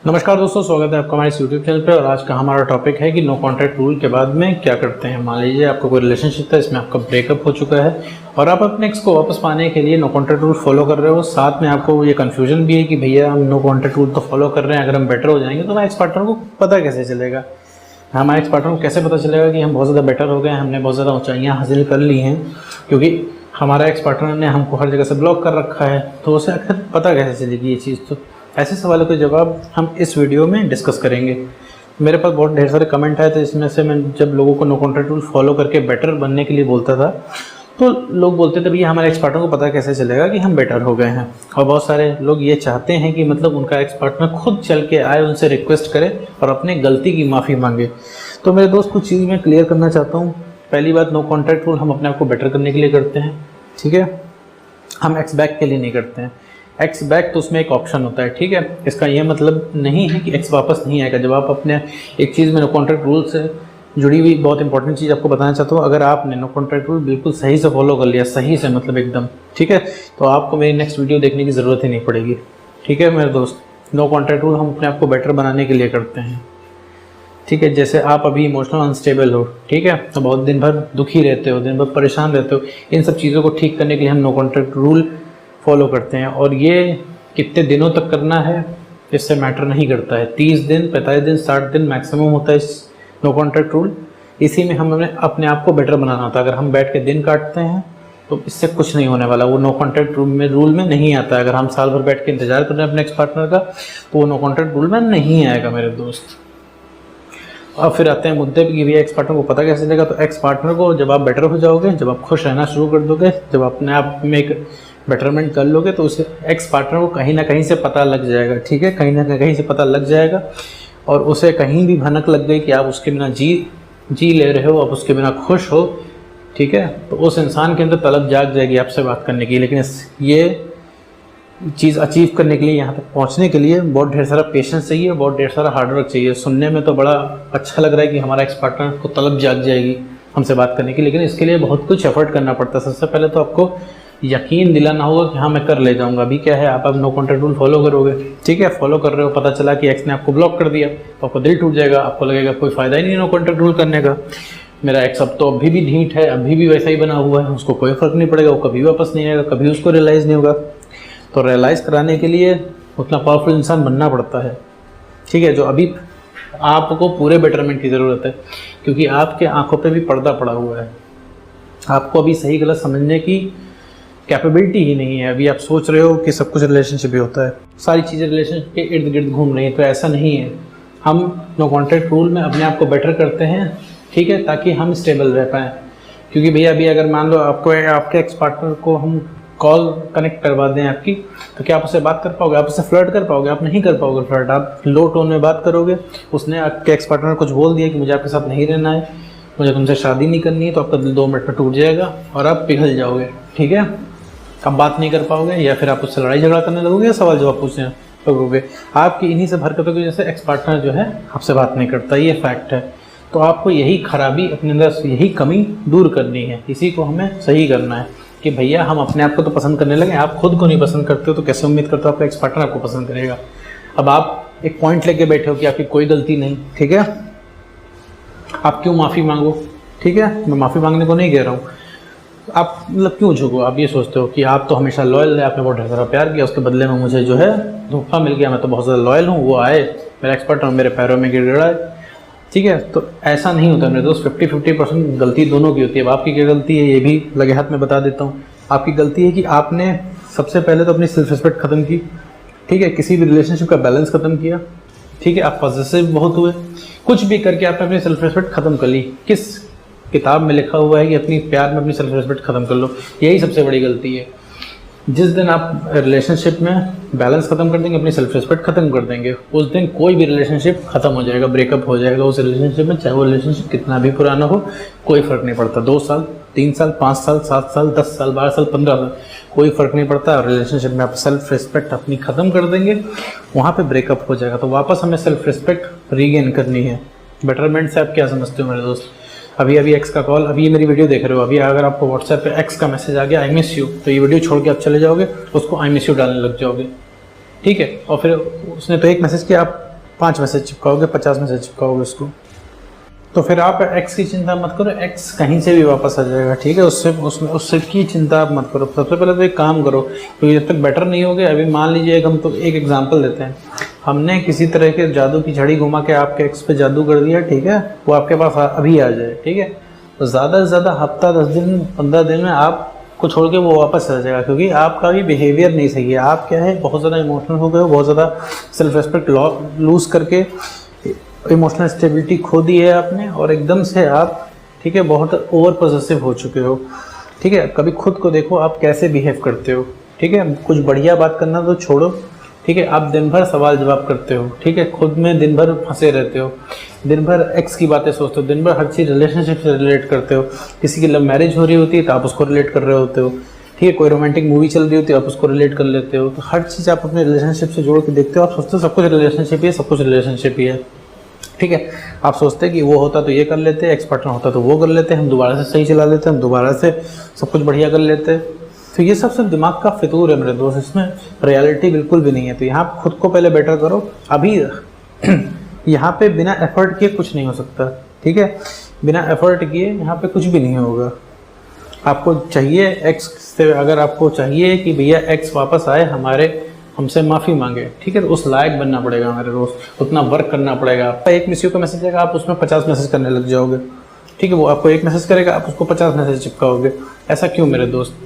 नमस्कार दोस्तों, स्वागत है आपका हमारे इस यूट्यूब चैनल पे। और आज का हमारा टॉपिक है कि नो कॉन्ट्रैक्ट रूल के बाद में क्या करते हैं। मान लीजिए आपका कोई रिलेशनशिप था, इसमें आपका ब्रेकअप हो चुका है और आप अपने एक्स को वापस पाने के लिए नो कॉन्ट्रैक्ट रूल फॉलो कर रहे हो। साथ में आपको ये कन्फ्यूजन भी है कि भैया हम नो कॉन्ट्रैक्ट रूल तो फॉलो कर रहे हैं, अगर हम बेटर हो जाएंगे तो हमारे एक्स पार्टनर को पता कैसे चलेगा, हमारे एक्स पार्टनर को कैसे पता चलेगा कि हम बहुत ज़्यादा बेटर हो गए हैं, हमने बहुत ज़्यादा ऊंचाइयाँ हासिल कर ली हैं, क्योंकि हमारा एक्स पार्टनर ने हमको हर जगह से ब्लॉक कर रखा है। तो उसे आखिर पता कैसे चलेगी ये चीज़। तो ऐसे सवालों के जवाब हम इस वीडियो में डिस्कस करेंगे। मेरे पास बहुत ढेर सारे कमेंट आए थे, इसमें से मैं जब लोगों को नो कॉन्ट्रैक्ट रूल फॉलो करके बेटर बनने के लिए बोलता था तो लोग बोलते थे भैया हमारे एक्स पार्टनर को पता कैसे चलेगा कि हम बेटर हो गए हैं। और बहुत सारे लोग ये चाहते हैं कि मतलब उनका एक्स पार्टनर खुद चल के आए, उनसे रिक्वेस्ट करे और अपने गलती की माफ़ी मांगे। तो मेरे दोस्त, कुछ चीज़ मैं क्लियर करना चाहता हूँ। पहली बात, नो कॉन्ट्रैक्ट रूल हम अपने आप को बेटर करने के लिए करते हैं, ठीक है। हम एक्स बैक के लिए नहीं करते हैं। एक्स बैक तो उसमें एक ऑप्शन होता है, ठीक है। इसका यह मतलब नहीं है कि एक्स वापस नहीं आएगा। जब आप अपने एक चीज़ में नो कॉन्ट्रैक्ट रूल से जुड़ी हुई बहुत इंपॉर्टेंट चीज़ आपको बताना चाहता हूँ, अगर आपने नो कॉन्ट्रैक्ट रूल बिल्कुल सही से फॉलो कर लिया, सही से मतलब एकदम, ठीक है, तो आपको मेरी नेक्स्ट वीडियो देखने की ज़रूरत ही नहीं पड़ेगी, ठीक है मेरे दोस्त। नो कॉन्ट्रैक्ट रूल हम अपने आप को बेटर बनाने के लिए करते हैं, ठीक है। जैसे आप अभी इमोशनल अनस्टेबल हो, ठीक है, तो बहुत दिन भर दुखी रहते हो, दिन भर परेशान रहते हो, इन सब चीज़ों को ठीक करने के लिए हम नो कॉन्ट्रैक्ट रूल फॉलो करते हैं। और ये कितने दिनों तक करना है इससे मैटर नहीं करता है। 30 दिन, 45 दिन, 60 दिन मैक्सिमम होता है इस नो कॉन्ट्रैक्ट रूल। इसी में हमें अपने आप को बेटर बनाना होता है। अगर हम बैठ के दिन काटते हैं तो इससे कुछ नहीं होने वाला, वो नो कॉन्ट्रैक्ट रूल में नहीं आता है। अगर हम साल भर बैठ के इंतजार कर रहे हैं अपने एक्स पार्टनर का तो वो नो कॉन्ट्रैक्ट रूल में नहीं आएगा मेरे दोस्त। अब फिर आते हैं मुद्दे पे कि भैया एक्स पार्टनर को पता कैसे चलेगा। तो एक्स पार्टनर को जब आप बेटर हो जाओगे, जब आप खुश रहना शुरू कर दोगे, जब अपने आप में एक बेटरमेंट कर लोगे, तो उसे एक्स पार्टनर को कहीं ना कहीं से पता लग जाएगा, ठीक है, कहीं ना कहीं से पता लग जाएगा। और उसे कहीं भी भनक लग गई कि आप उसके बिना जी ले रहे हो, आप उसके बिना खुश हो, ठीक है, तो उस इंसान के अंदर तलब जाग जाएगी आपसे बात करने की। लेकिन ये चीज़ अचीव करने के लिए, यहाँ तक पहुँचने के लिए बहुत ढेर सारा पेशेंस चाहिए, बहुत ढेर सारा हार्डवर्क चाहिए। सुनने में तो बड़ा अच्छा लग रहा है कि हमारा एक्स पार्टनर को तलब जाग जाएगी हमसे बात करने की, लेकिन इसके लिए बहुत कुछ एफर्ट करना पड़ता है। सबसे पहले तो आपको यकीन दिलाना होगा कि हाँ मैं कर ले जाऊँगा। अभी क्या है, आप अब नो कॉन्ट्रैक्ट रूल फॉलो करोगे, ठीक है, फॉलो कर रहे हो, पता चला कि एक्स ने आपको ब्लॉक कर दिया तो आपको दिल टूट जाएगा, आपको लगेगा कोई फ़ायदा ही नहीं नो कॉन्ट्रैक्ट रूल करने का। मेरा एक्स अब तो अभी भी ढीठ है, अभी भी वैसा ही बना हुआ है, उसको कोई फ़र्क नहीं पड़ेगा, वो कभी वापस नहीं आएगा, कभी उसको रियलाइज़ नहीं होगा। तो रियलाइज़ कराने के लिए उतना पावरफुल इंसान बनना पड़ता है, ठीक है, जो अभी आपको पूरे बेटरमेंट की ज़रूरत है, क्योंकि आपके आंखों पे भी पर्दा पड़ा हुआ है। आपको अभी सही गलत समझने की कैपेबिलिटी ही नहीं है। अभी आप सोच रहे हो कि सब कुछ रिलेशनशिप ही होता है, सारी चीज़ें रिलेशनशिप के इर्द गिर्द घूम रही हैं, तो ऐसा नहीं है। हम नो कॉन्ट्रैक्ट रूल में अपने आप को बेटर करते हैं, ठीक है, ताकि हम स्टेबल रह पाएँ। क्योंकि भैया अभी अगर मान लो आपको आपके एक्स पार्टनर को हम कॉल कनेक्ट करवा दें आपकी, तो क्या आप उससे बात कर पाओगे? आप उससे फ्लर्ट कर पाओगे? आप नहीं कर पाओगे फ्लर्ट। आप लो टोन में बात करोगे। उसने आपके एक्स पार्टनर कुछ बोल दिया कि मुझे आपके साथ नहीं रहना है, मुझे तुमसे शादी नहीं करनी है, तो आपका दिल 2 मिनट में टूट जाएगा और आप पिघल जाओगे, ठीक है। अब बात नहीं कर पाओगे, या फिर आप उससे लड़ाई झगड़ा करने लगोगे, या सवाल जवाब पूछने लगोगे। आपकी इन्हीं से हरकतों की वजह से एक्स पार्टनर जो है आपसे बात नहीं करता, ये फैक्ट है। तो आपको यही खराबी अपने अंदर से, यही कमी दूर करनी है, इसी को हमें सही करना है कि भैया हम अपने आप को तो पसंद करने लगे, आप खुद को नहीं पसंद करते हो तो कैसे उम्मीद करते हो आपका एक्स पार्टनर आपको पसंद करेगा। अब आप एक पॉइंट लेके बैठे हो कि आपकी कोई गलती नहीं, ठीक है, आप क्यों माफ़ी मांगो, ठीक है, मैं माफ़ी मांगने को नहीं कह रहा हूँ, आप मतलब क्यों झुको। आप ये सोचते हो कि आप तो हमेशा लॉयल है, आपने बहुत ढेर सारा प्यार किया, उसके बदले में मुझे जो है धोखा मिल गया, मैं तो बहुत ज़्यादा लॉयल हूँ, वो आए मेरा एक्स पार्टनर मेरे पैरों में गिड़गिड़ाए, ठीक है। तो ऐसा नहीं होता मेरे दोस्त। 50-50% गलती दोनों की होती है। अब आपकी क्या गलती है ये भी लगे हाथ में बता देता हूँ। आपकी गलती है कि आपने सबसे पहले तो अपनी सेल्फ रिस्पेक्ट ख़त्म की, ठीक है, किसी भी रिलेशनशिप का बैलेंस ख़त्म किया, ठीक है, आप पॉजिटिव बहुत हुए, कुछ भी करके आपने अपनी सेल्फ रिस्पेक्ट ख़त्म कर ली। किस किताब में लिखा हुआ है कि अपनी प्यार में अपनी सेल्फ रिस्पेक्ट ख़त्म कर लो? यही सबसे बड़ी गलती है। जिस दिन आप रिलेशनशिप में बैलेंस ख़त्म कर देंगे, अपनी सेल्फ रिस्पेक्ट ख़त्म कर देंगे, उस दिन कोई भी रिलेशनशिप ख़त्म हो जाएगा, ब्रेकअप हो जाएगा उस रिलेशनशिप में, चाहे वो रिलेशनशिप कितना भी पुराना हो, कोई फ़र्क नहीं पड़ता। 2 साल, 3 साल, 5 साल, 7 साल, 10 साल, 12 साल, 15 साल, कोई फ़र्क नहीं पड़ता। और रिलेशनशिप में आप सेल्फ रिस्पेक्ट अपनी ख़त्म कर देंगे, वहाँ पर ब्रेकअप हो जाएगा। तो वापस हमें सेल्फ रिस्पेक्ट रीगेन करनी है। बेटरमेंट से आप क्या समझते हो मेरे दोस्त? अभी एक्स का कॉल, अभी ये मेरी वीडियो देख रहे हो, अभी अगर आपको व्हाट्सएप पे एक्स का मैसेज आ गया आई मिस यू, तो ये वीडियो छोड़ के आप चले जाओगे, उसको आई मिस यू डालने लग जाओगे, ठीक है। और फिर उसने तो एक मैसेज किया, आप 5 मैसेज चिपकाओगे, 50 मैसेज चिपकाओगे उसको, तो फिर आप एक्स की चिंता मत करो, एक्स कहीं से भी वापस आ जाएगा, ठीक है। उससे की चिंता आप मत करो। सबसे पहले तो एक काम करो, क्योंकि जब तक बेटर नहीं होगे, अभी मान लीजिए हम तो एक एग्जांपल देते हैं, हमने किसी तरह के जादू की छड़ी घुमा के आपके एक्स पे जादू कर दिया, ठीक है, वो आपके पास अभी आ जाए, ठीक है, तो ज़्यादा से ज़्यादा हफ्ता 10 दिन 15 दिन में आपको छोड़ के वो वापस आ जाएगा, क्योंकि आपका भी बिहेवियर नहीं सही है। आप क्या है, बहुत ज़्यादा इमोशनल हो गए हो, बहुत ज़्यादा सेल्फ रिस्पेक्ट लूज़ करके इमोशनल स्टेबिलिटी खो दी है आपने, और एकदम से आप, ठीक है, बहुत ओवर पॉसेसिव हो चुके हो, ठीक है। कभी खुद को देखो आप कैसे बिहेव करते हो, ठीक है। कुछ बढ़िया बात करना तो छोड़ो, ठीक है, आप दिन भर सवाल जवाब करते हो, ठीक है, खुद में दिन भर फंसे रहते हो, दिन भर एक्स की बातें सोचते हो, दिन भर हर चीज़ रिलेशनशिप से रिलेट करते हो। किसी की लव मैरिज हो रही होती है तो आप उसको रिलेट कर रहे होते हो, ठीक है, कोई रोमांटिक मूवी चल रही होती है आप उसको रिलेट कर लेते हो। तो हर चीज़ आप अपने रिलेशनशिप से जोड़ के देखते हो, आप सोचते हो सब कुछ रिलेशनशिप ही है, सब कुछ रिलेशनशिप ही है, ठीक है। आप सोचते हैं कि वो होता तो ये कर लेते, एक्स पार्टनर होता तो वो कर लेते, हम दोबारा से सही चला लेते, हम दोबारा से सब कुछ बढ़िया कर लेते। तो ये सब सिर्फ दिमाग का फितूर है मेरे दोस्त, इसमें रियलिटी बिल्कुल भी नहीं है। तो यहाँ खुद को पहले बेटर करो। अभी यहाँ पे बिना एफर्ट किए कुछ नहीं हो सकता, ठीक है, बिना एफर्ट किए यहाँ पे कुछ भी नहीं होगा। आपको चाहिए एक्स से, अगर आपको चाहिए कि भैया एक्स वापस आए, हमसे माफ़ी मांगे, ठीक है, तो उस लायक बनना पड़ेगा हमारे दोस्त, उतना वर्क करना पड़ेगा। आपका एक मिस यू का मैसेज आएगा, आप उसमें 50 मैसेज करने लग जाओगे, ठीक है, वो आपको एक मैसेज करेगा, आप उसको 50 मैसेज चिपकाओगे। ऐसा क्यों मेरे दोस्त?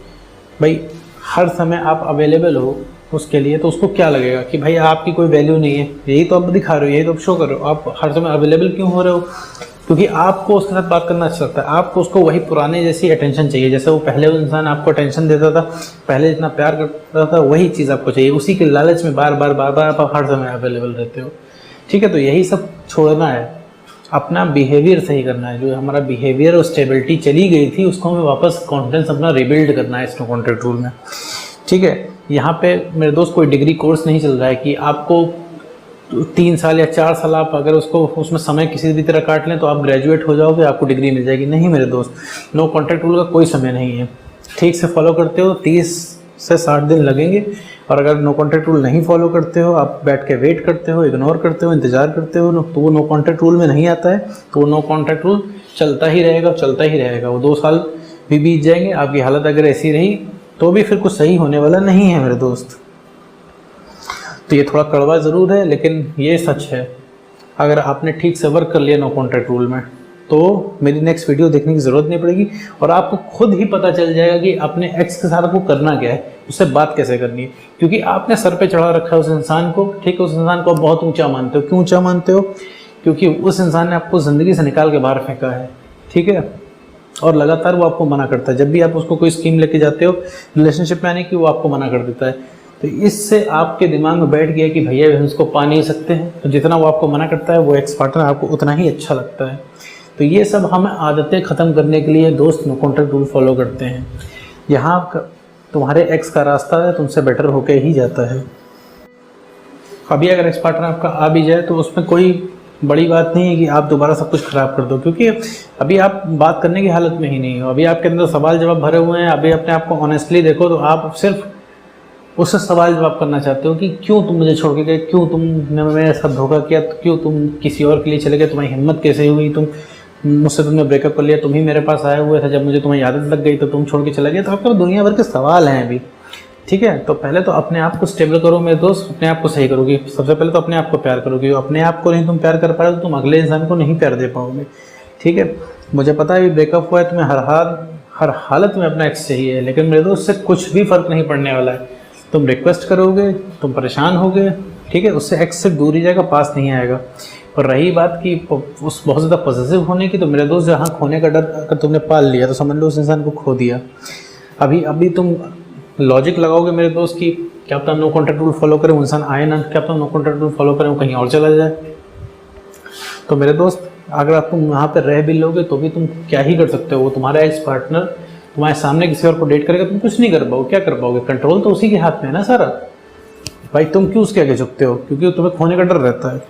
भाई हर समय आप अवेलेबल हो उसके लिए, तो उसको क्या लगेगा कि भाई आपकी कोई वैल्यू नहीं है। यही तो आप दिखा रहे हो, यही तो आप शो कर रहे हो। आप हर समय अवेलेबल क्यों हो रहे हो? क्योंकि आपको उसके साथ बात करना अच्छा लगता है, आपको उसको वही पुराने जैसी अटेंशन चाहिए, जैसे वो पहले वो इंसान आपको अटेंशन देता था, पहले जितना प्यार करता था, वही चीज़ आपको चाहिए। उसी के लालच में बार बार आप हर समय अवेलेबल रहते हो, ठीक है। तो यही सब छोड़ना है, अपना बिहेवियर सही करना है। जो हमारा बिहेवियर और स्टेबिलिटी चली गई थी, उसको हमें वापस कॉन्फिडेंस अपना रिबिल्ड करना है इस नो कॉन्टैक्ट रूल में, ठीक है। यहाँ पे मेरे दोस्त कोई डिग्री कोर्स नहीं चल रहा है कि आपको 3 साल या 4 साल आप अगर उसमें समय किसी भी तरह काट लें तो आप ग्रेजुएट हो जाओगे, आपको डिग्री मिल जाएगी। नहीं मेरे दोस्त, नो कॉन्टैक्ट रूल का कोई समय नहीं है। ठीक से फॉलो करते हो 30 से 60 दिन लगेंगे, और अगर नो कॉन्टैक्ट रूल नहीं फॉलो करते हो, आप बैठ के वेट करते हो, इग्नोर करते हो, इंतजार करते हो, तो वो नो कॉन्टैक्ट रूल में नहीं आता है। तो वो नो कॉन्टैक्ट रूल चलता ही रहेगा, चलता ही रहेगा। वो 2 साल भी बीत जाएंगे, आपकी हालत अगर ऐसी रही तो भी फिर कुछ सही होने वाला नहीं है मेरे दोस्त। तो ये थोड़ा कड़वा ज़रूर है, लेकिन ये सच है। अगर आपने ठीक से वर्क कर लिया नो कॉन्टैक्ट रूल में, तो मेरी नेक्स्ट वीडियो देखने की ज़रूरत नहीं पड़ेगी, और आपको खुद ही पता चल जाएगा कि अपने एक्स के साथ आपको करना क्या है, उससे बात कैसे करनी है। क्योंकि आपने सर पे चढ़ा रखा है उस इंसान को, ठीक है, उस इंसान को आप बहुत ऊंचा मानते हो। क्यों ऊंचा मानते हो? क्योंकि उस इंसान ने आपको ज़िंदगी से निकाल के बाहर फेंका है, ठीक है, और लगातार वो आपको मना करता है। जब भी आप उसको कोई स्कीम लेके जाते हो रिलेशनशिप में आने की, वो आपको मना कर देता है। तो इससे आपके दिमाग में बैठ गया कि भैया हम इसको पा नहीं सकते हैं, तो जितना वो आपको मना करता है वो एक्स पार्टनर आपको उतना ही अच्छा लगता है। तो ये सब हम आदतें ख़त्म करने के लिए दोस्त नो कॉन्टैक्ट रूल फॉलो करते हैं। यहाँ तुम्हारे एक्स का रास्ता है तुमसे बेटर होके ही जाता है। अभी अगर एक्स पार्टनर आपका आ भी जाए तो उसमें कोई बड़ी बात नहीं है कि आप दोबारा सब कुछ ख़राब कर दो, क्योंकि अभी आप बात करने की हालत में ही नहीं हो। अभी आपके अंदर सवाल जवाब भरे हुए हैं। अभी अपने आप को ऑनेस्टली देखो तो आप सिर्फ उससे सवाल जवाब करना चाहते हो कि क्यों तुम मुझे छोड़ के गए, क्यों तुमने मेरे साथ धोखा किया, क्यों तुम किसी और के लिए चले गए, तुम्हारी हिम्मत कैसे हुई, तुमने ब्रेकअप कर लिया, तुम ही मेरे पास आए हुए थे, जब मुझे तुम्हारी आदत लग गई तो तुम छोड़ के चले गए। तो आपके दुनिया भर के सवाल हैं अभी, ठीक है। तो पहले तो अपने आप को स्टेबल करो मेरे दोस्त, अपने आप को सही करोगे। सबसे पहले तो अपने आप को प्यार करोगे। अपने आप को नहीं तुम प्यार कर पा रहे तो तुम अगले इंसान को नहीं प्यार दे पाओगे, ठीक है। मुझे पता है ब्रेकअप हुआ है, तुम्हें हर हालत में अपना एक्स चाहिए, लेकिन मेरे दोस्त उससे कुछ भी फ़र्क नहीं पड़ने वाला है। तुम रिक्वेस्ट करोगे, तुम परेशान होगे, ठीक है, उससे एक्स से दूर ही जाएगा, पास नहीं आएगा। और रही बात कि उस बहुत ज़्यादा पॉजिटिव होने की, तो मेरे दोस्त जहाँ खोने का डर अगर तुमने पाल लिया तो समझ लो उस इंसान को खो दिया। अभी तुम लॉजिक लगाओगे मेरे दोस्त कि क्या पता नो कॉन्टैक्ट रूल फॉलो करें, वो इंसान आए ना, क्या पता नो कॉन्टैक्ट रूल फॉलो करें वो कहीं और चला जाए। तो मेरे दोस्त अगर आप तुम वहाँ पर रह भी लोगे तो भी तुम क्या ही कर सकते हो। वो तुम्हारा एक्स पार्टनर तुम्हारे सामने किसी और को डेट करेगा, तुम कुछ नहीं कर पाओगे। क्या कर पाओगे? कंट्रोल तो उसी के हाथ में है ना सारा। भाई तुम क्यों उसके आगे झुकते हो? क्योंकि तुम्हें खोने का डर रहता है,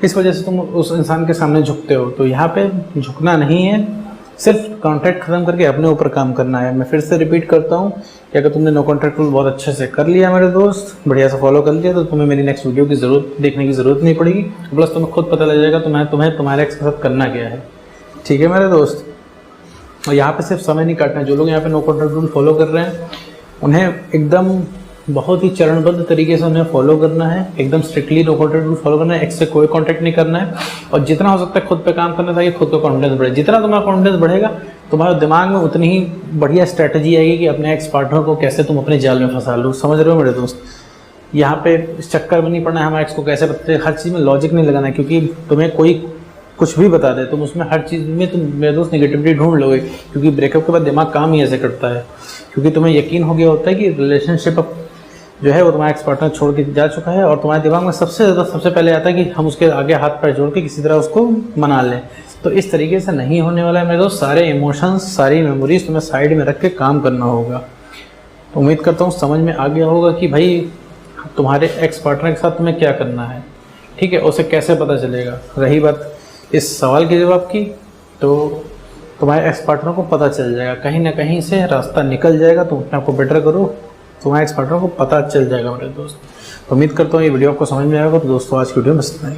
इस वजह से तुम उस इंसान के सामने झुकते हो। तो यहाँ पे झुकना नहीं है, सिर्फ कॉन्ट्रैक्ट खत्म करके अपने ऊपर काम करना है। मैं फिर से रिपीट करता हूँ कि अगर तुमने नो कॉन्ट्रैक्ट रूल बहुत अच्छे से कर लिया मेरे दोस्त, बढ़िया से फॉलो कर लिया, तो तुम्हें मेरी नेक्स्ट वीडियो की जरूरत देखने की ज़रूरत नहीं पड़ेगी। प्लस तुम्हें खुद पता लग जाएगा तुम्हें तुम्हारे एक्स के साथ करना क्या है। ठीक है मेरे दोस्त। और यहाँ पे सिर्फ समय नहीं काटना है। जो लोग यहाँ पे नो कॉन्ट्रैक्ट रूल फॉलो कर रहे हैं उन्हें एकदम बहुत ही चरणबद्ध तरीके से उन्हें फॉलो करना है, एकदम strictly no contract rule follow करना है, एक्स से कोई कॉन्टैक्ट नहीं करना है और जितना हो सकता है खुद पे काम करना ताकि खुद का कॉन्फिडेंस बढ़े। जितना तुम्हारा कॉन्फिडेंस बढ़ेगा तुम्हारे दिमाग में उतनी ही बढ़िया स्ट्रैटेजी आएगी कि अपने एक्स पार्टनर को कैसे तुम अपने जाल में फंसा लो। समझ रहे हो मेरे दोस्त। यहाँ पे इस चक्कर में नहीं पड़ना है हमारे एक्स को कैसे पता, हर चीज़ में लॉजिक नहीं लगाना है, क्योंकि तुम्हें कोई कुछ भी बता दे तुम उसमें हर चीज़ में तुम मेरे दोस्त नेगेटिविटी ढूंढ लोगे, क्योंकि ब्रेकअप के बाद दिमाग काम ही ऐसे करता है। क्योंकि तुम्हें यकीन हो गया होता है कि रिलेशनशिप अब जो है वो तुम्हारा एक्स पार्टनर छोड़ के जा चुका है और तुम्हारे दिमाग में सबसे पहले आता है कि हम उसके आगे हाथ पैर जोड़ के किसी तरह उसको मना लें। तो इस तरीके से नहीं होने वाला है मेरे दोस्त। सारे इमोशंस, सारी मेमोरीज तुम्हें साइड में रख के काम करना होगा। तो उम्मीद करता हूँ समझ में आ गया होगा कि भाई तुम्हारे एक्स पार्टनर के साथ तुम्हें क्या करना है। ठीक है, उसे कैसे पता चलेगा। रही बात इस सवाल के जवाब की, तो तुम्हारे एक्स पार्टनर को पता चल जाएगा, कहीं ना कहीं से रास्ता निकल जाएगा। तुम अपने आप को बेटर करो, तुम्हारे एक्स पार्टनर को पता चल जाएगा मेरे दोस्त। तो उम्मीद करता हूँ ये वीडियो आपको समझ में आएगा। तो दोस्तों आज की वीडियो में इतना ही।